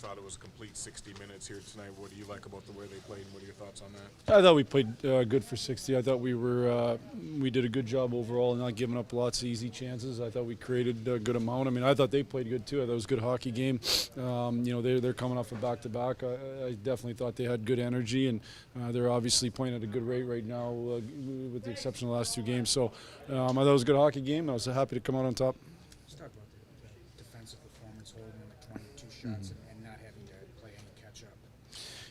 thought it was a complete 60 minutes here tonight. What do you like about the way they played, and what are your thoughts on that? I thought we played good for 60. I thought we did a good job overall, not giving up lots of easy chances. I thought we created a good amount. I mean, I thought they played good too. I thought it was a good hockey game. They're coming off a back-to-back. I definitely thought they had good energy, and they're obviously playing at a good rate right now, with the exception of the last two games. So I thought it was a good hockey game. I was happy to come out on top. Let's talk about the defensive performance, holding the 22 shots and not having to play any catch-up.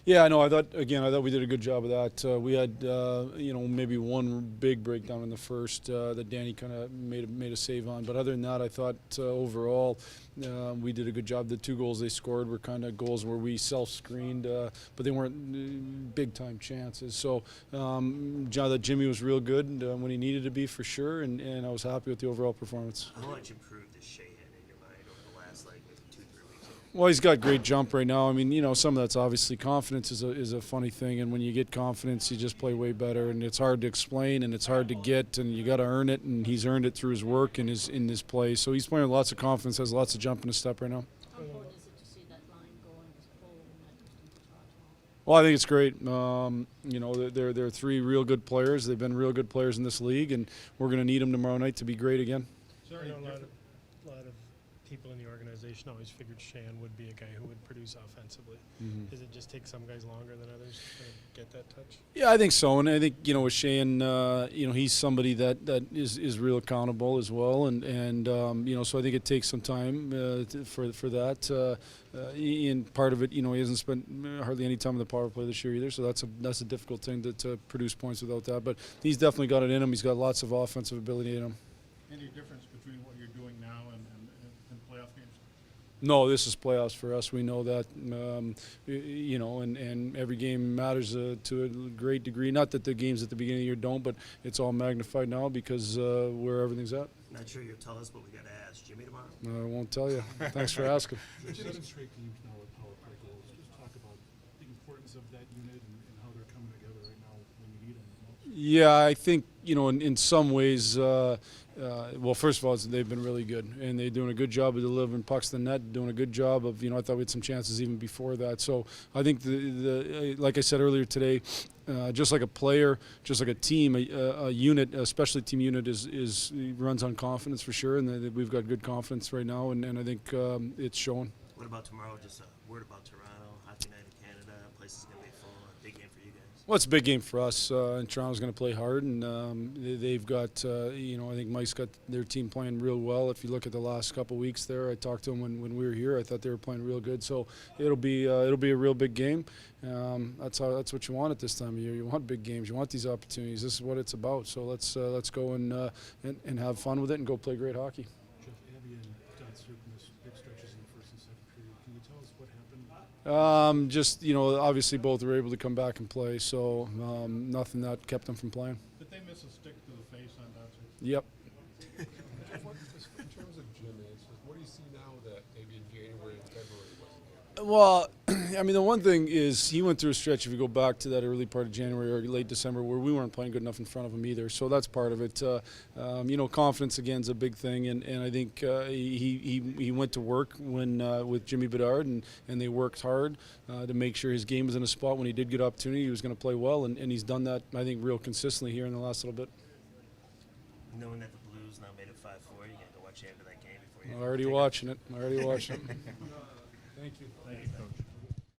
Yeah, I know. I thought we did a good job of that. We had, maybe one big breakdown in the first that Danny kind of made a save on. But other than that, I thought overall we did a good job. The two goals they scored were kind of goals where we self-screened, but they weren't big-time chances. So Jimmy was real good when he needed to be, for sure, and I was happy with the overall performance. How much improved is Sheahan in your mind over the last maybe 2-3 weeks? Well, he's got great jump right now. I mean, some of that's obviously confidence is a funny thing, and when you get confidence, you just play way better. And it's hard to explain, and it's hard to get, and you got to earn it. And he's earned it through his work and in his play. So he's playing with lots of confidence, has lots of jump in his step right now. How important is it to see that line going as full and that distance shot? Well, I think it's great. They're three real good players. They've been real good players in this league, and we're going to need them tomorrow night to be great again. I know a lot of people in the organization always figured Sheahan would be a guy who would produce offensively. Does it just take some guys longer than others to get that touch? Yeah, I think so, and I think with Sheahan, he's somebody that is real accountable as well, and so I think it takes some time for that. And part of it, he hasn't spent hardly any time in the power play this year either, so that's a difficult thing to produce points without that. But he's definitely got it in him. He's got lots of offensive ability in him. Any difference between what you're doing now and playoff games? No, this is playoffs for us. We know that, and every game matters to a great degree. Not that the games at the beginning of the year don't, but it's all magnified now because where everything's at. Not sure you'll tell us, but we got to ask Jimmy tomorrow. I won't tell you. Thanks for asking. 7 straight games now with power play goals. Just talk about the importance of that unit and how they're coming together right now when you need them most. Yeah, I think, in some ways, well, first of all, they've been really good, and they're doing a good job of delivering pucks to the net, doing a good job of, I thought we had some chances even before that. So I think, like I said earlier today, just like a player, just like a team, a unit, a specialty team unit runs on confidence for sure, and we've got good confidence right now, and I think it's showing. What about tomorrow? Just a word about Toronto, Hockey Night in Canada. Place is going to be full. A big game for you guys. Well, it's a big game for us, and Toronto's going to play hard, and they've got, I think Mike's got their team playing real well. If you look at the last couple of weeks there, I talked to them when we were here. I thought they were playing real good, so it'll be a real big game. That's what you want at this time of year. You want big games. You want these opportunities. This is what it's about. So let's go and have fun with it and go play great hockey. Jeff, Abby and Dotson missed big stretches in the first and second period. Can you tell us what happened? Obviously both were able to come back and play, so nothing that kept them from playing. Did they miss a stick to the face on Dotson? Yep. In terms of Jim Ansys, what do you see now that maybe in January and February wasn't there? Well, I mean, the one thing is he went through a stretch, if you go back to that early part of January or late December, where we weren't playing good enough in front of him either. So that's part of it. Confidence, again, is a big thing. And I think he went to work with Jimmy Bedard, and they worked hard to make sure his game was in a spot when he did get opportunity, he was going to play well. And he's done that, I think, real consistently here in the last little bit. Knowing that the Blues now made it 5-4, you got to watch the end of that game before you. Already watching it. Thank you. Thank you, Coach.